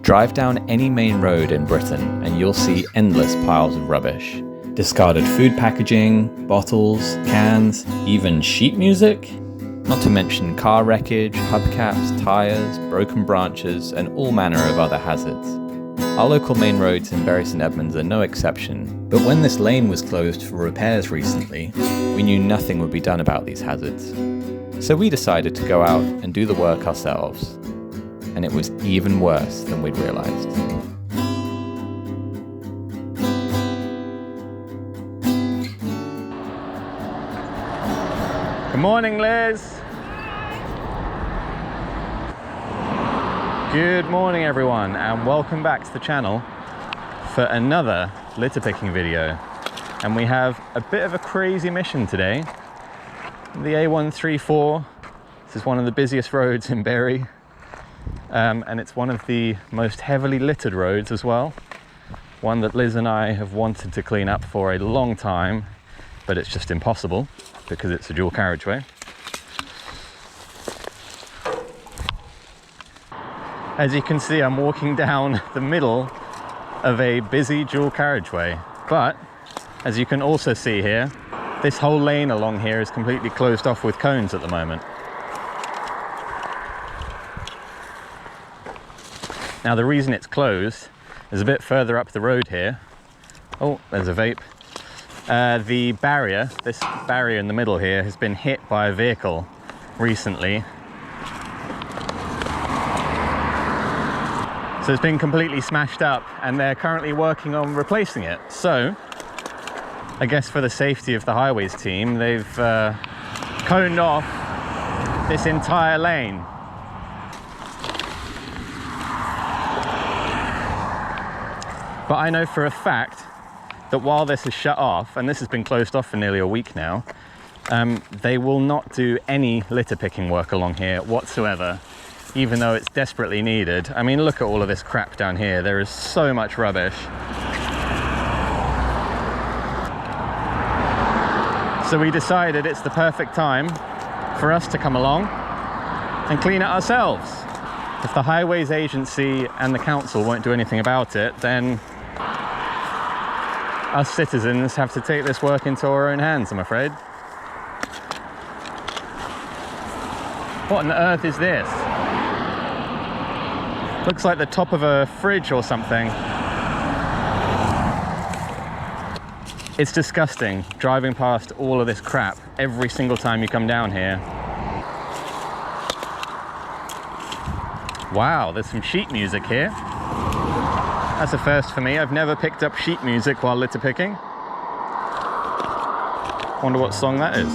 Drive down any main road in Britain and you'll see endless piles of rubbish. Discarded food packaging, bottles, cans, even sheet music. Not to mention car wreckage, hubcaps, tyres, broken branches, and all manner of other hazards. Our local main roads in Bury St Edmunds are no exception, but when this lane was closed for repairs recently, we knew nothing would be done about these hazards. So we decided to go out and do the work ourselves. And it was even worse than we'd realised. Good morning, Liz. Good morning, everyone, and welcome back to the channel for another litter picking video. And we have a bit of a crazy mission today. The A134, this is one of the busiest roads in Bury. And it's one of the most heavily littered roads as well. One that Liz and I have wanted to clean up for a long time, but it's just impossible because it's a dual carriageway. As you can see, I'm walking down the middle of a busy dual carriageway. But as you can also see here, this whole lane along here is completely closed off with cones at the moment. Now the reason it's closed is a bit further up the road here. Oh, there's a vape. The barrier, this barrier in the middle here, has been hit by a vehicle recently. So it's been completely smashed up and they're currently working on replacing it. So I guess for the safety of the highways team, they've coned off this entire lane. But I know for a fact that while this is shut off, and this has been closed off for nearly a week now, they will not do any litter picking work along here whatsoever, even though it's desperately needed. I mean, look at all of this crap down here. There is so much rubbish. So we decided it's the perfect time for us to come along and clean it ourselves. If the Highways Agency and the council won't do anything about it, then us citizens have to take this work into our own hands, I'm afraid. What on earth is this? Looks like the top of a fridge or something. It's disgusting driving past all of this crap every single time you come down here. Wow, there's some sheet music here. That's a first for me. I've never picked up sheet music while litter picking. Wonder what song that is.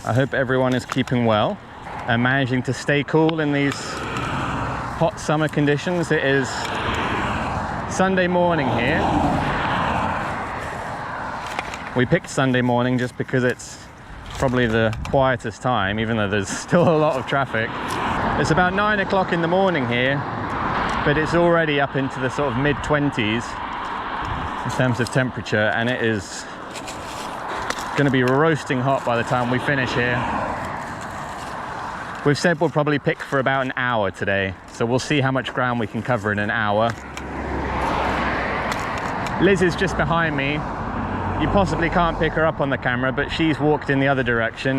I hope everyone is keeping well and managing to stay cool in these hot summer conditions. It is Sunday morning here. We picked Sunday morning just because it's probably the quietest time, even though there's still a lot of traffic. It's about 9 o'clock in the morning here, but it's already up into the sort of mid-20s in terms of temperature, and it is going to be roasting hot by the time we finish here. We've said we'll probably pick for about an hour today, so we'll see how much ground we can cover in an hour. Liz is just behind me. You possibly can't pick her up on the camera, but she's walked in the other direction.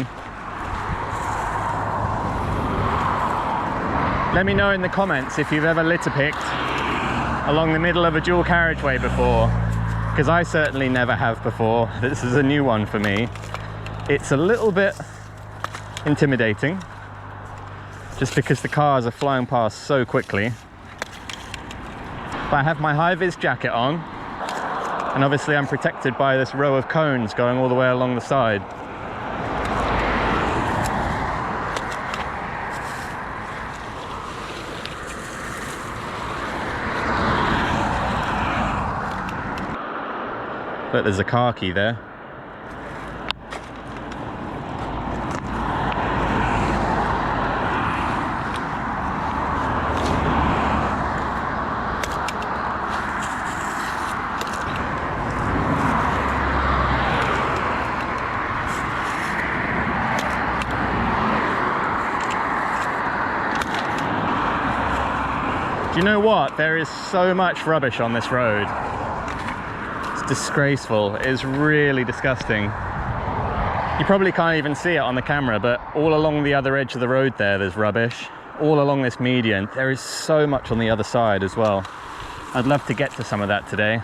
Let me know in the comments if you've ever litter picked along the middle of a dual carriageway before, because I certainly never have before. This is a new one for me. It's a little bit intimidating, just because the cars are flying past so quickly. But I have my high-vis jacket on, and obviously I'm protected by this row of cones going all the way along the side. But there's a car key there. Do you know what? There is so much rubbish on this road. It's disgraceful. It is really disgusting. You probably can't even see it on the camera, but all along the other edge of the road there's rubbish. All along this median. There is so much on the other side as well. I'd love to get to some of that today.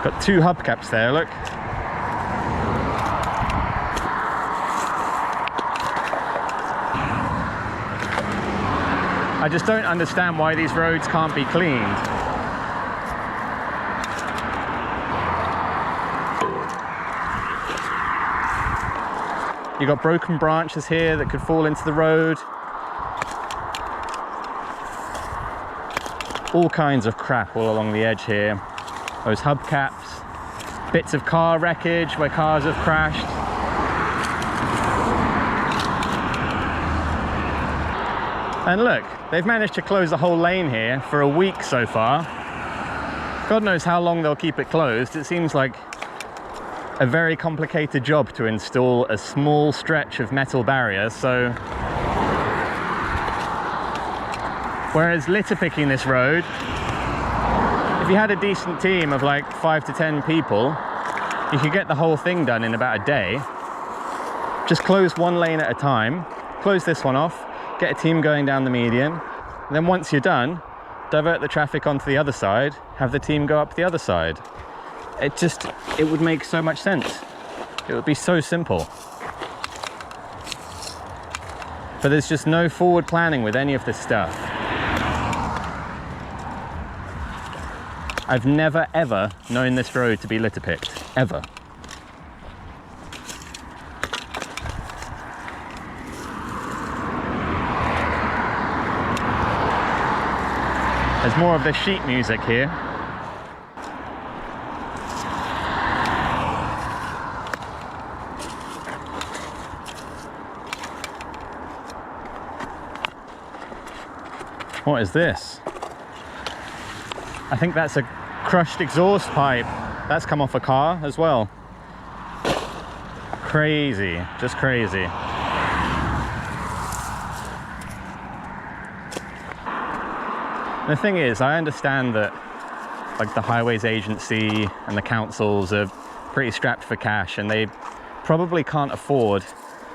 Got 2 hubcaps there, look. I just don't understand why these roads can't be cleaned. You've got broken branches here that could fall into the road. All kinds of crap all along the edge here. Those hubcaps, bits of car wreckage where cars have crashed. And look, they've managed to close the whole lane here for a week so far. God knows how long they'll keep it closed. It seems like a very complicated job to install a small stretch of metal barrier. So, whereas litter picking this road, if you had a decent team of like 5 to 10 people, you could get the whole thing done in about a day. Just close one lane at a time, close this one off, get a team going down the median, and then once you're done, divert the traffic onto the other side, have the team go up the other side. It would make so much sense. It would be so simple. But there's just no forward planning with any of this stuff. I've never ever known this road to be litter picked, ever. There's more of the sheet music here. What is this? I think that's a crushed exhaust pipe. That's come off a car as well. Crazy, just crazy. The thing is, I understand that like the highways agency and the councils are pretty strapped for cash, and they probably can't afford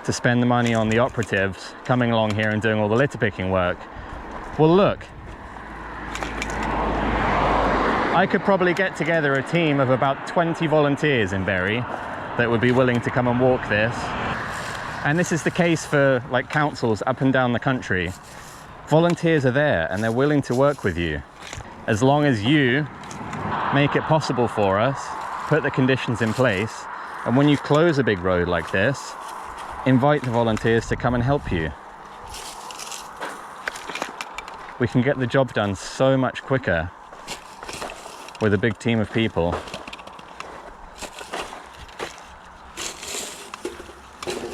to spend the money on the operatives coming along here and doing all the litter picking work. Well, look, I could probably get together a team of about 20 volunteers in Bury that would be willing to come and walk this. And this is the case for like councils up and down the country. Volunteers are there and they're willing to work with you. As long as you make it possible for us, put the conditions in place, and when you close a big road like this, invite the volunteers to come and help you. We can get the job done so much quicker with a big team of people.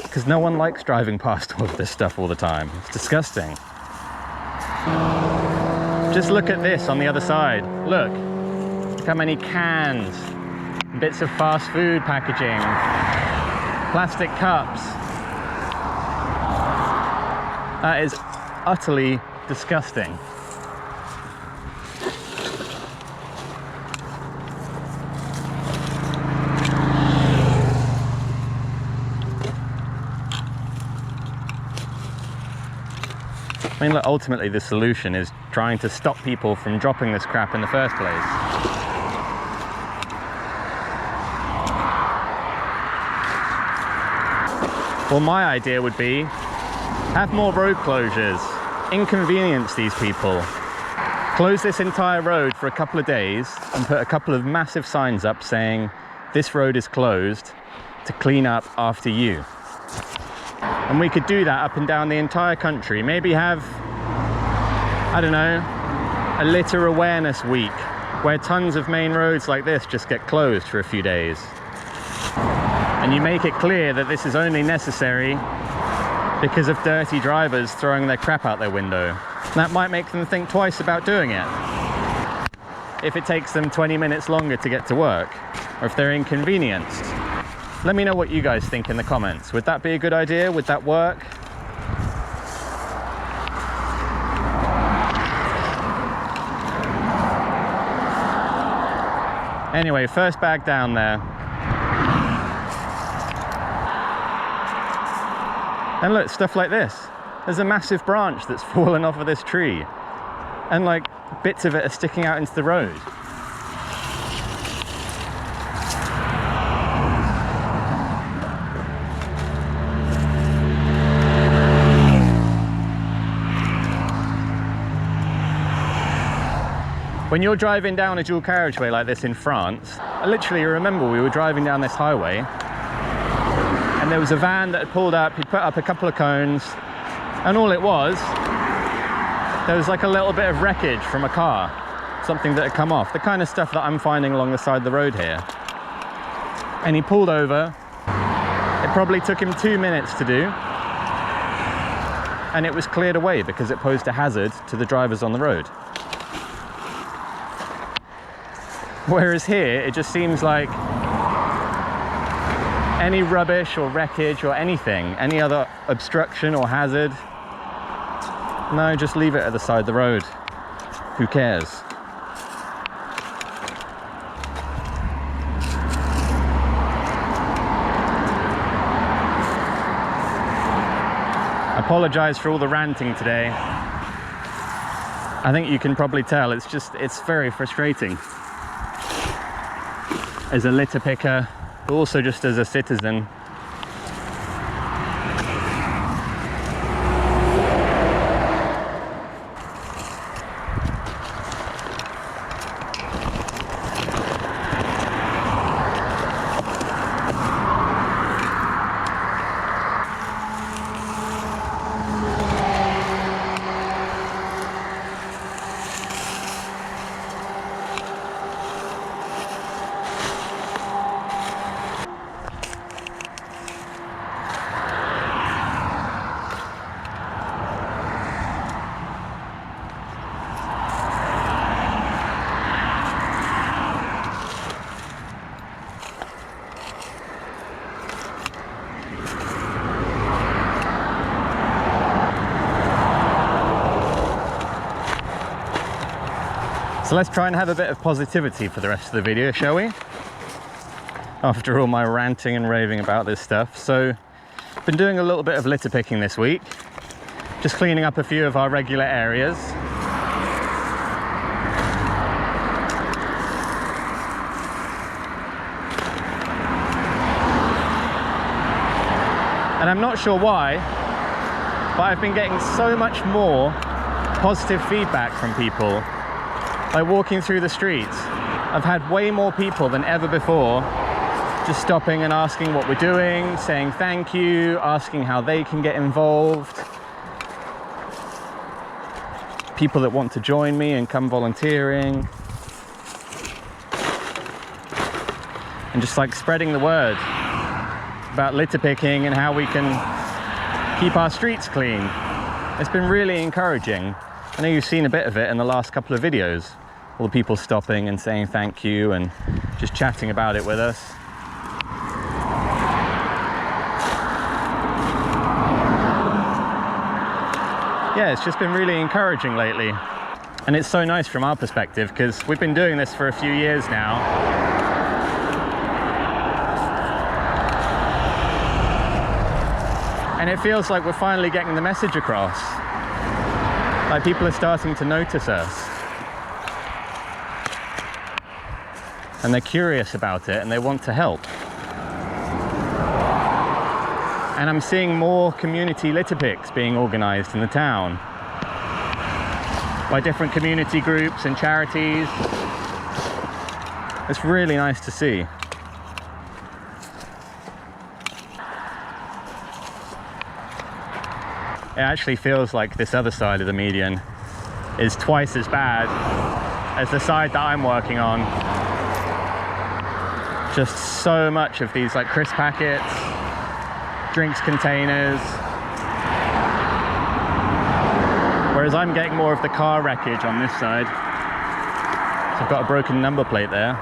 Because no one likes driving past all of this stuff all the time. It's disgusting. Just look at this on the other side. Look how many cans, bits of fast food packaging, plastic cups. That is utterly disgusting. I mean, look, ultimately the solution is trying to stop people from dropping this crap in the first place. Well, my idea would be have more road closures, inconvenience these people, close this entire road for a couple of days and put a couple of massive signs up saying this road is closed to clean up after you. And we could do that up and down the entire country. Maybe have, I don't know, a litter awareness week where tons of main roads like this just get closed for a few days. And you make it clear that this is only necessary because of dirty drivers throwing their crap out their window. That might make them think twice about doing it. If it takes them 20 minutes longer to get to work, or if they're inconvenienced. Let me know what you guys think in the comments. Would that be a good idea? Would that work? Anyway, first bag down there. And look, stuff like this. There's a massive branch that's fallen off of this tree. And like bits of it are sticking out into the road. When you're driving down a dual carriageway like this in France, I literally remember we were driving down this highway and there was a van that had pulled up, he'd put up a couple of cones, and all it was, there was like a little bit of wreckage from a car, something that had come off, the kind of stuff that I'm finding along the side of the road here. And he pulled over, it probably took him 2 minutes to do, and it was cleared away because it posed a hazard to the drivers on the road. Whereas here, it just seems like any rubbish or wreckage or anything, any other obstruction or hazard, no, just leave it at the side of the road. Who cares? I apologize for all the ranting today. I think you can probably tell it's very frustrating. As a litter picker, but also just as a citizen. So let's try and have a bit of positivity for the rest of the video, shall we? After all my ranting and raving about this stuff. So, I've been doing a little bit of litter picking this week. Just cleaning up a few of our regular areas. And I'm not sure why, but I've been getting so much more positive feedback from people. Like walking through the streets, I've had way more people than ever before just stopping and asking what we're doing, saying thank you, asking how they can get involved. People that want to join me and come volunteering. And just like spreading the word about litter picking and how we can keep our streets clean. It's been really encouraging. I know you've seen a bit of it in the last couple of videos. All the people stopping and saying thank you and just chatting about it with us. Yeah, it's just been really encouraging lately. And it's so nice from our perspective because we've been doing this for a few years now. And it feels like we're finally getting the message across. Like people are starting to notice us. And they're curious about it and they want to help. And I'm seeing more community litter picks being organised in the town by different community groups and charities. It's really nice to see. It actually feels like this other side of the median is twice as bad as the side that I'm working on. Just so much of these like crisp packets, drinks containers. Whereas I'm getting more of the car wreckage on this side. So I've got a broken number plate there.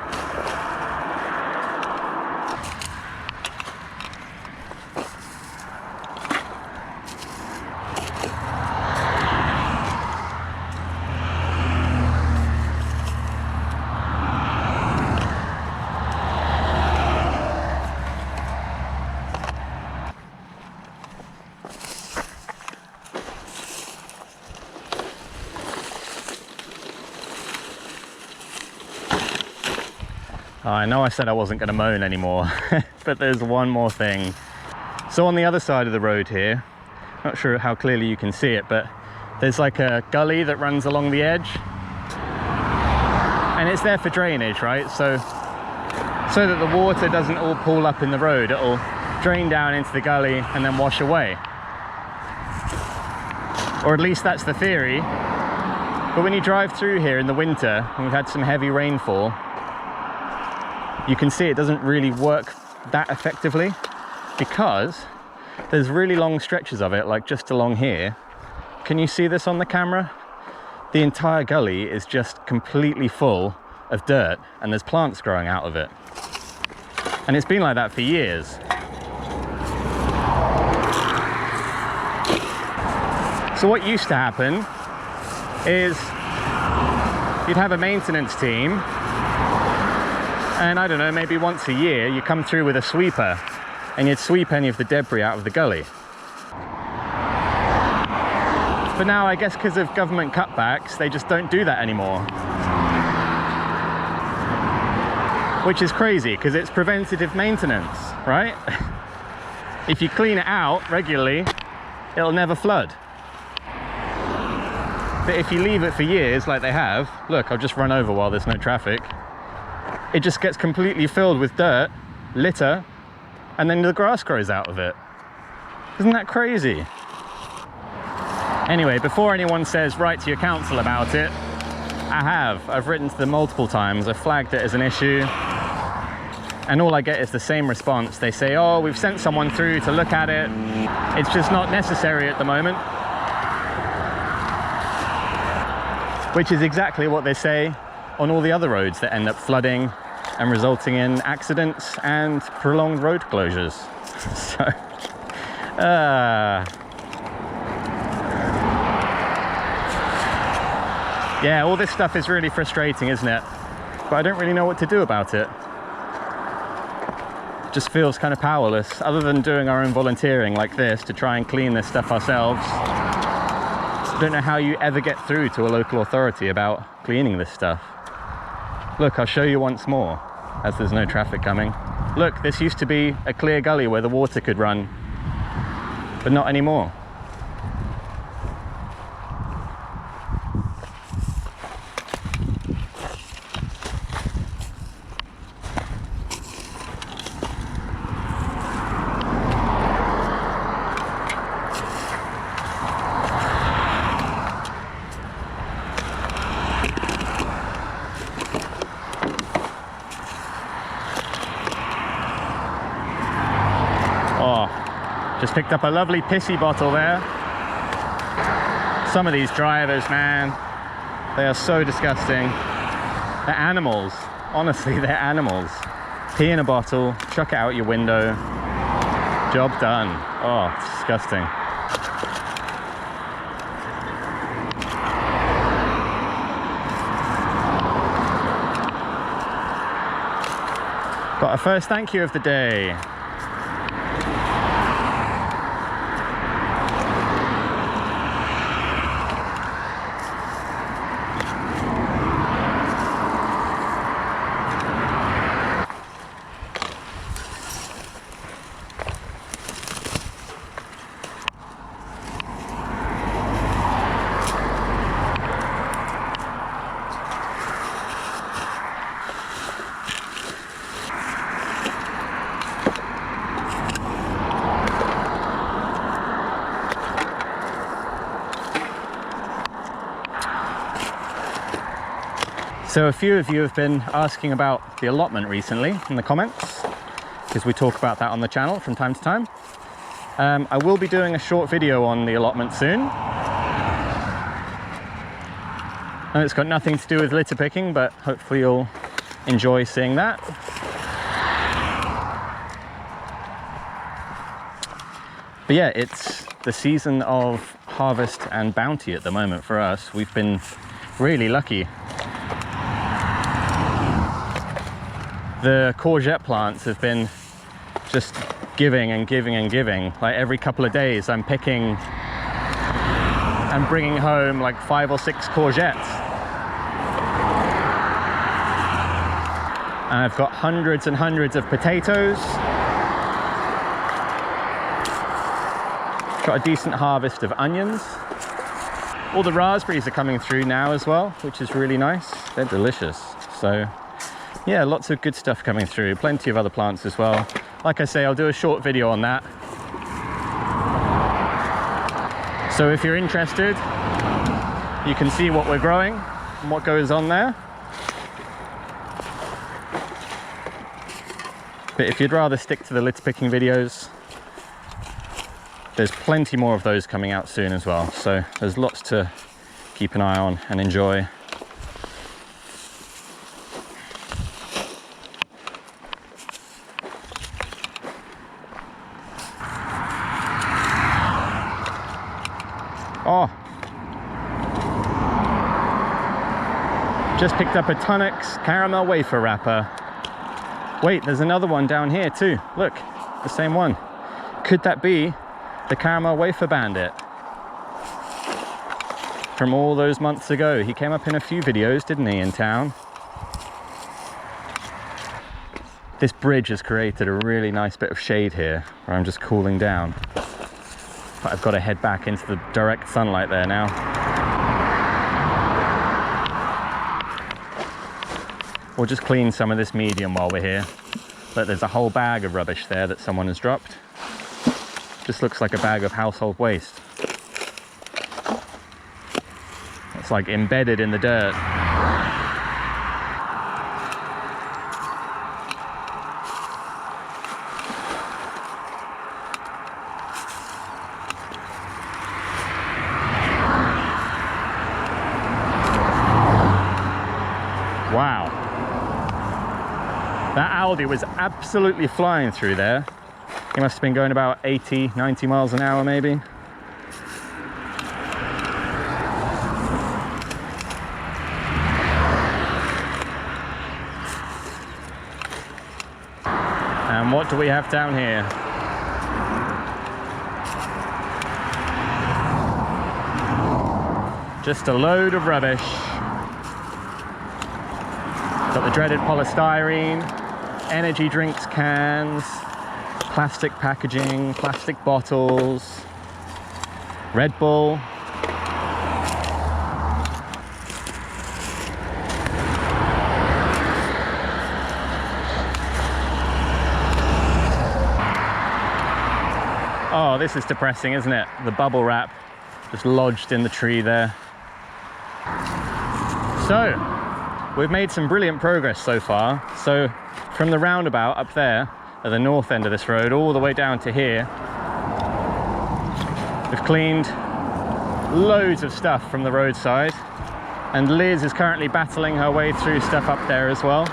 I know I said I wasn't going to moan anymore, but there's one more thing. So on the other side of the road here, not sure how clearly you can see it, but there's like a gully that runs along the edge. And it's there for drainage, right? So that the water doesn't all pool up in the road, it'll drain down into the gully and then wash away. Or at least that's the theory. But when you drive through here in the winter, and we've had some heavy rainfall, you can see it doesn't really work that effectively, because there's really long stretches of it, like just along here. Can you see this on the camera? The entire gully is just completely full of dirt, and there's plants growing out of it. And it's been like that for years. So what used to happen is you'd have a maintenance team, and I don't know, maybe once a year you come through with a sweeper and you'd sweep any of the debris out of the gully. But now, I guess because of government cutbacks, they just don't do that anymore. Which is crazy, because it's preventative maintenance, right? If you clean it out regularly, it'll never flood. But if you leave it for years, like they have, look, I'll just run over while there's no traffic. It just gets completely filled with dirt, litter, and then the grass grows out of it. Isn't that crazy? Anyway, before anyone says write to your council about it, I've written to them multiple times. I've flagged it as an issue, and all I get is the same response. They say, oh, we've sent someone through to look at it. It's just not necessary at the moment. Which is exactly what they say on all the other roads that end up flooding and resulting in accidents and prolonged road closures. So, yeah, all this stuff is really frustrating, isn't it? But I don't really know what to do about it. It just feels kind of powerless, other than doing our own volunteering like this to try and clean this stuff ourselves. I don't know how you ever get through to a local authority about cleaning this stuff. Look, I'll show you once more, as there's no traffic coming. Look, this used to be a clear gully where the water could run, but not anymore. Just picked up a lovely pissy bottle there. Some of these drivers, man, they are so disgusting. They're animals. Honestly, they're animals. Pee in a bottle, chuck it out your window. Job done. Oh, it's disgusting. Got a first thank you of the day. So a few of you have been asking about the allotment recently in the comments, because we talk about that on the channel from time to time. I will be doing a short video on the allotment soon. And it's got nothing to do with litter picking, but hopefully you'll enjoy seeing that. But yeah, it's the season of harvest and bounty at the moment for us. We've been really lucky. The courgette plants have been just giving and giving and giving. Like every couple of days I'm picking and bringing home like 5 or 6 courgettes. And I've got hundreds and hundreds of potatoes. Got a decent harvest of onions. All the raspberries are coming through now as well, which is really nice. They're delicious. So yeah, lots of good stuff coming through. Plenty of other plants as well. Like I say, I'll do a short video on that. So if you're interested, you can see what we're growing and what goes on there. But if you'd rather stick to the litter picking videos, there's plenty more of those coming out soon as well. So there's lots to keep an eye on and enjoy. Oh, just picked up a Tunnocks caramel wafer wrapper. Wait, there's another one down here too. Look, the same one. Could that be the caramel wafer bandit from all those months ago? He came up in a few videos, didn't he, in town? This bridge has created a really nice bit of shade here where I'm just cooling down. But I've got to head back into the direct sunlight there now. We'll just clean some of this medium while we're here. But there's a whole bag of rubbish there that someone has dropped. Just looks like a bag of household waste. It's like embedded in the dirt. Wow. That Aldi was absolutely flying through there. He must have been going about 80, 90 miles an hour maybe. And what do we have down here? Just a load of rubbish. Got the dreaded polystyrene, energy drinks cans, plastic packaging, plastic bottles, Red Bull. Oh, this is depressing, isn't it? The bubble wrap just lodged in the tree there. So, we've made some brilliant progress so far. So, from the roundabout up there, at the north end of this road, all the way down to here, we've cleaned loads of stuff from the roadside. And Liz is currently battling her way through stuff up there as well.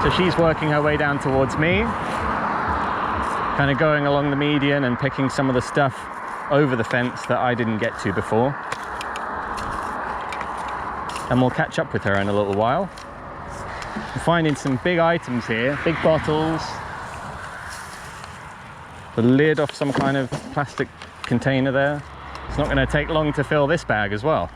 So she's working her way down towards me, kind of going along the median and picking some of the stuff over the fence that I didn't get to before. And we'll catch up with her in a little while. We're finding some big items here, big bottles, the lid off some kind of plastic container there. It's not going to take long to fill this bag as well.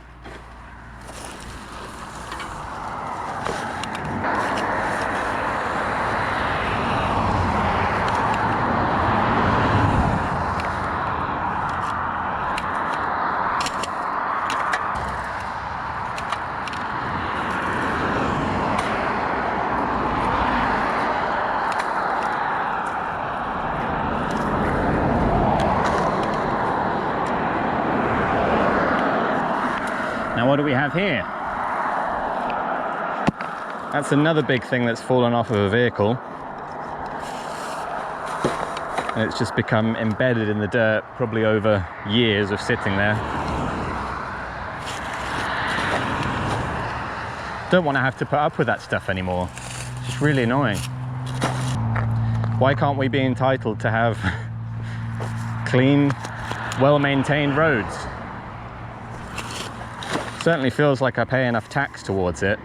Now what do we have here? That's another big thing that's fallen off of a vehicle. And it's just become embedded in the dirt, probably over years of sitting there. Don't want to have to put up with that stuff anymore. It's just really annoying. Why can't we be entitled to have clean, well-maintained roads? Certainly feels like I pay enough tax towards it.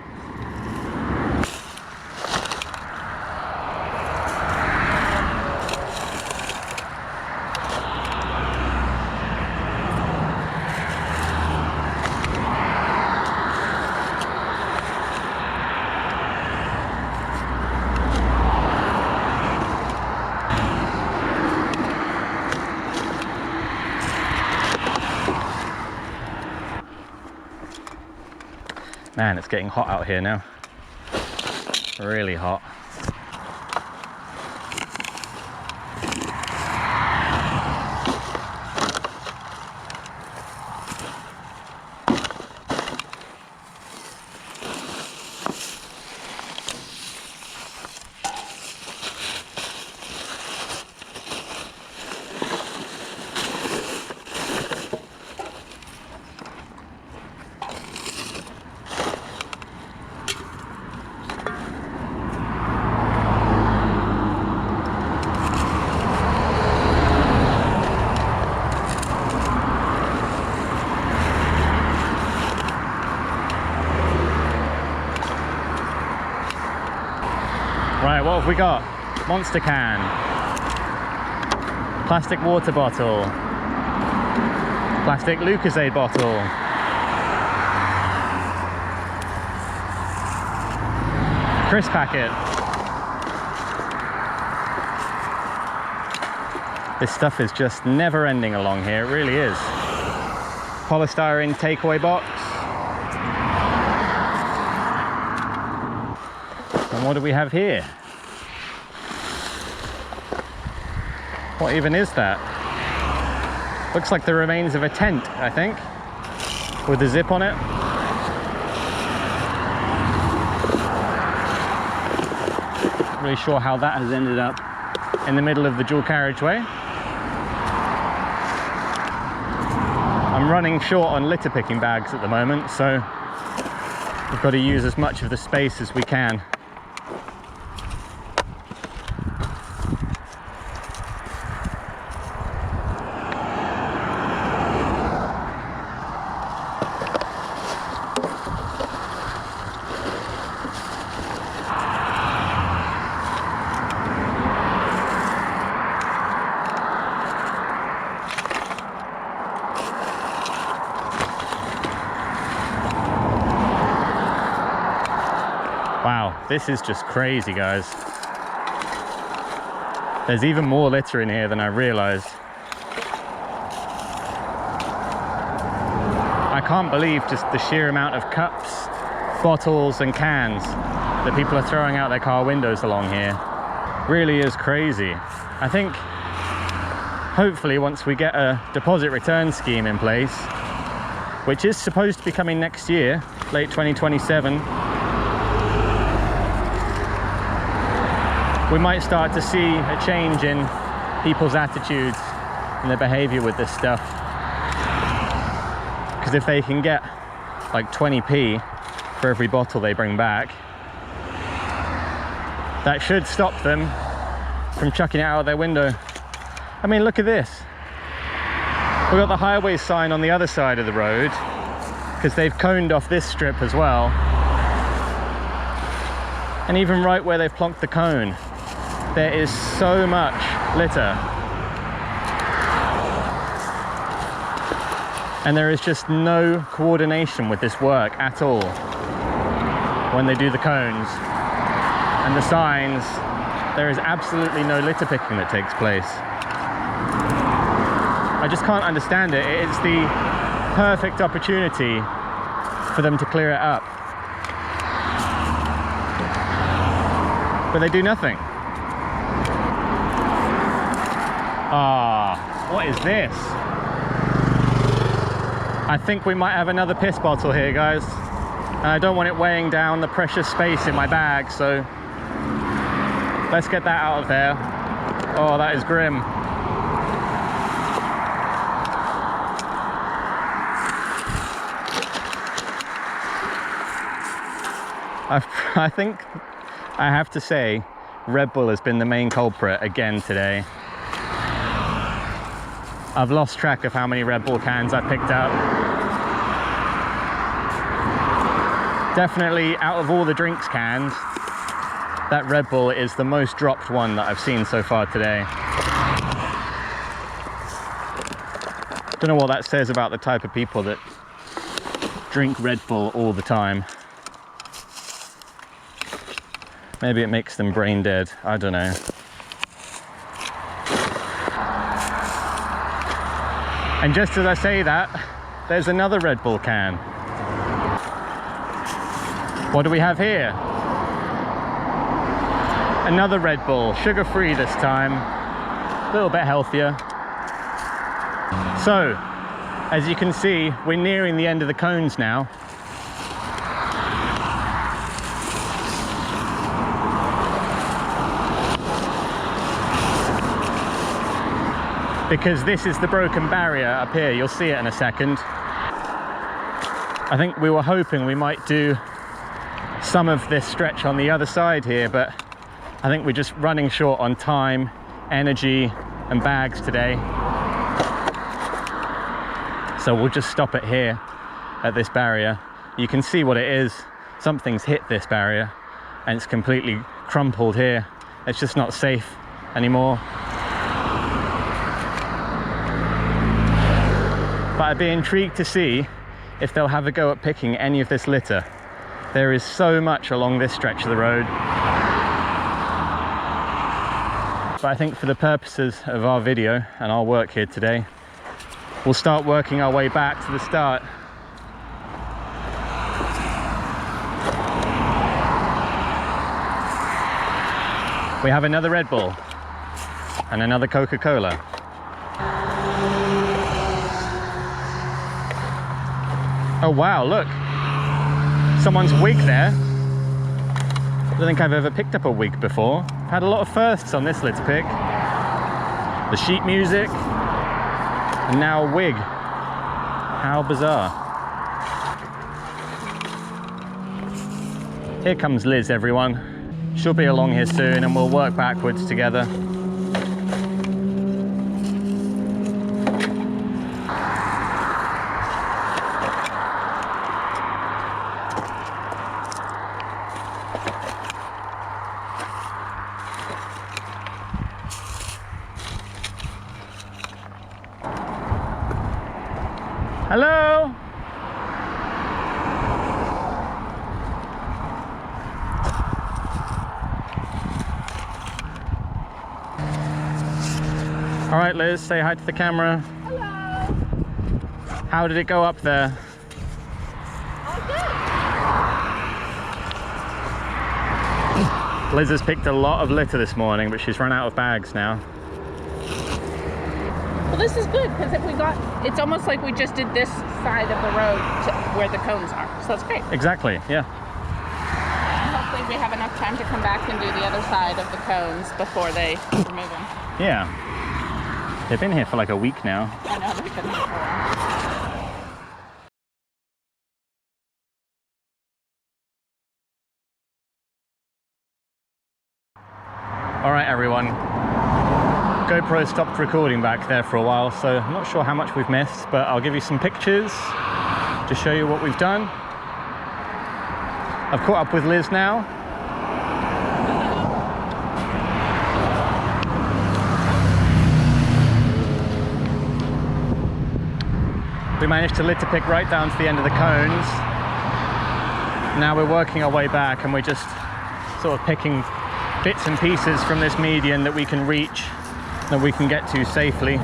Man, it's getting hot out here now. Really hot. Right, what have we got? Monster can, plastic water bottle, plastic Lucozade bottle, crisp packet. This stuff is just never ending along here, it really is. Polystyrene takeaway box. And what do we have here? What even is that? Looks like the remains of a tent, I think, with a zip on it. Not really sure how that has ended up in the middle of the dual carriageway. I'm running short on litter picking bags at the moment, so we've got to use as much of the space as we can. Wow, this is just crazy, guys. There's even more litter in here than I realized. I can't believe just the sheer amount of cups, bottles and cans that people are throwing out their car windows along here. Really is crazy. I think hopefully once we get a deposit return scheme in place, which is supposed to be coming next year, late 2027, we might start to see a change in people's attitudes and their behavior with this stuff. Because if they can get like 20p for every bottle they bring back, that should stop them from chucking it out their window. I mean, look at this. We've got the highway sign on the other side of the road because they've coned off this strip as well. And even right where they've plonked the cone, there is so much litter. And there is just no coordination with this work at all when they do the cones and the signs. There is absolutely no litter picking that takes place. I just can't understand it. It's the perfect opportunity for them to clear it up, but they do nothing. Ah, what is this? I think we might have another piss bottle here, guys. And I don't want it weighing down the precious space in my bag, so let's get that out of there. Oh, that is grim. I think I have to say Red Bull has been the main culprit again today. I've lost track of how many Red Bull cans I picked up. Definitely out of all the drinks cans, that Red Bull is the most dropped one that I've seen so far today. Don't know what that says about the type of people that drink Red Bull all the time. Maybe it makes them brain dead, I don't know. And just as I say that, there's another Red Bull can. What do we have here? Another Red Bull, sugar-free this time, a little bit healthier. So, as you can see, we're nearing the end of the cones now. Because this is the broken barrier up here, you'll see it in a second. I think we were hoping we might do some of this stretch on the other side here, but I think we're just running short on time, energy and bags today. So we'll just stop it here at this barrier. You can see what it is. Something's hit this barrier and it's completely crumpled here. It's just not safe anymore. But I'd be intrigued to see if they'll have a go at picking any of this litter. There is so much along this stretch of the road. But I think for the purposes of our video and our work here today, we'll start working our way back to the start. We have another Red Bull and another Coca-Cola. Oh wow, look, someone's wig there. I don't think I've ever picked up a wig before. I've had a lot of firsts on this litter pick. The sheet music, and now a wig. How bizarre. Here comes Liz, everyone. She'll be along here soon and we'll work backwards together. Hello? All right, Liz, say hi to the camera. Hello. How did it go up there? All good. Liz has picked a lot of litter this morning, but she's run out of bags now. Well, this is good because if we got, it's almost like we just did this side of the road to where the cones are. So that's great. Exactly, yeah. And hopefully we have enough time to come back and do the other side of the cones before they remove them. Yeah. They've been here for like a week now. I know they've been here for a while. All right, everyone. GoPro stopped recording back there for a while, so I'm not sure how much we've missed, but I'll give you some pictures to show you what we've done. I've caught up with Liz now. We managed to litter pick right down to the end of the cones. Now we're working our way back and we're just sort of picking bits and pieces from this median that we can reach, that we can get to safely.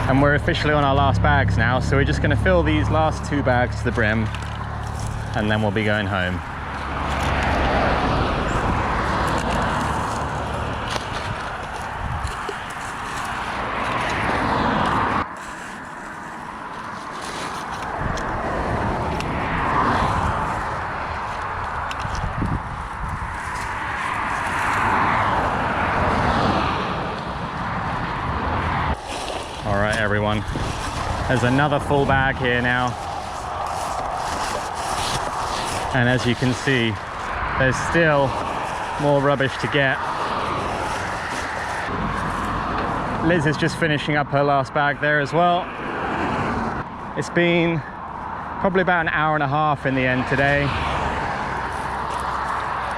And we're officially on our last bags now, so we're just going to fill these last 2 bags to the brim and then we'll be going home. All right, everyone, there's another full bag here now. And as you can see, there's still more rubbish to get. Liz is just finishing up her last bag there as well. It's been probably about an hour and a half in the end today.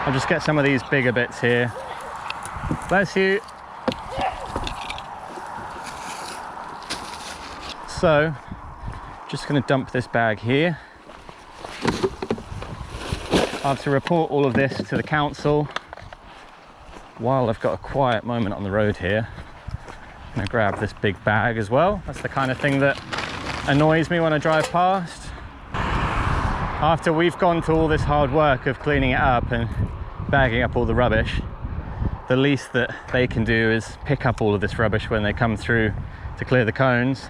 I'll just get some of these bigger bits here. Bless you. So, just going to dump this bag here. I have to report all of this to the council while I've got a quiet moment on the road here. I'm gonna grab this big bag as well. That's the kind of thing that annoys me when I drive past. After we've gone to all this hard work of cleaning it up and bagging up all the rubbish, the least that they can do is pick up all of this rubbish when they come through to clear the cones.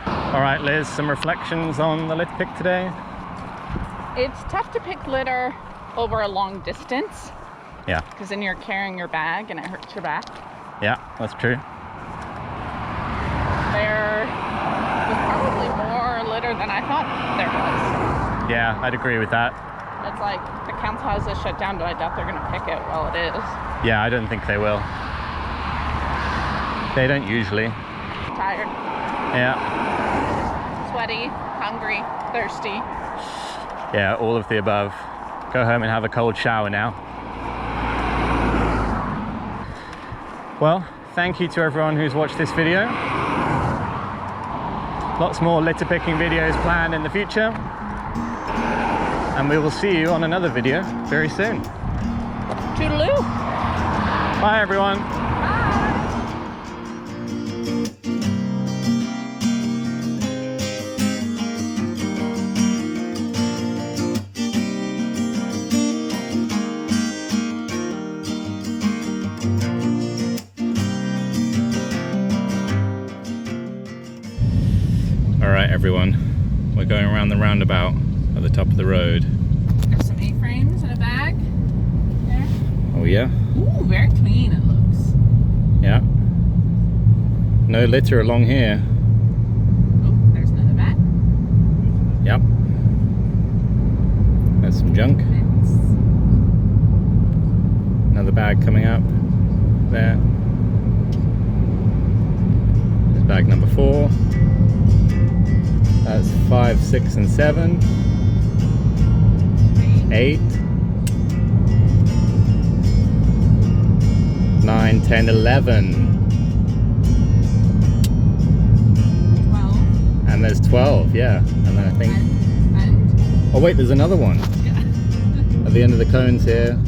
All right, Liz, some reflections on the litter pick today? It's tough to pick litter over a long distance. Yeah. Because then you're carrying your bag and it hurts your back. Yeah, that's true. There was probably more litter than I thought there was. Yeah, I'd agree with that. It's like the council has this shut down, but I doubt they're going to pick it while it is. Yeah, I don't think they will. They don't usually. Tired. Yeah. Sweaty, hungry, thirsty. Yeah, all of the above. Go home and have a cold shower now. Well, thank you to everyone who's watched this video. Lots more litter picking videos planned in the future. And we will see you on another video very soon. Toodaloo. Bye everyone. Alright everyone, we're going around the roundabout at the top of the road. There's some A-frames in a bag there. Oh yeah? Ooh, very clean it looks. Yeah. No litter along here. Oh, there's another bag. Yep. There's some junk. Another bag coming up there. There's bag number 4. That's 5, 6, and 7. 8. 9, 10, 11. 12. And there's 12, yeah. And then I think... And? Oh wait, there's another one. Yeah. At the end of the cones here.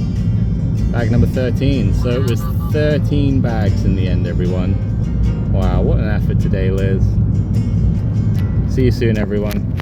Bag number 13. So it was 13 bags in the end, everyone. Wow, what an effort today, Liz. See you soon, everyone.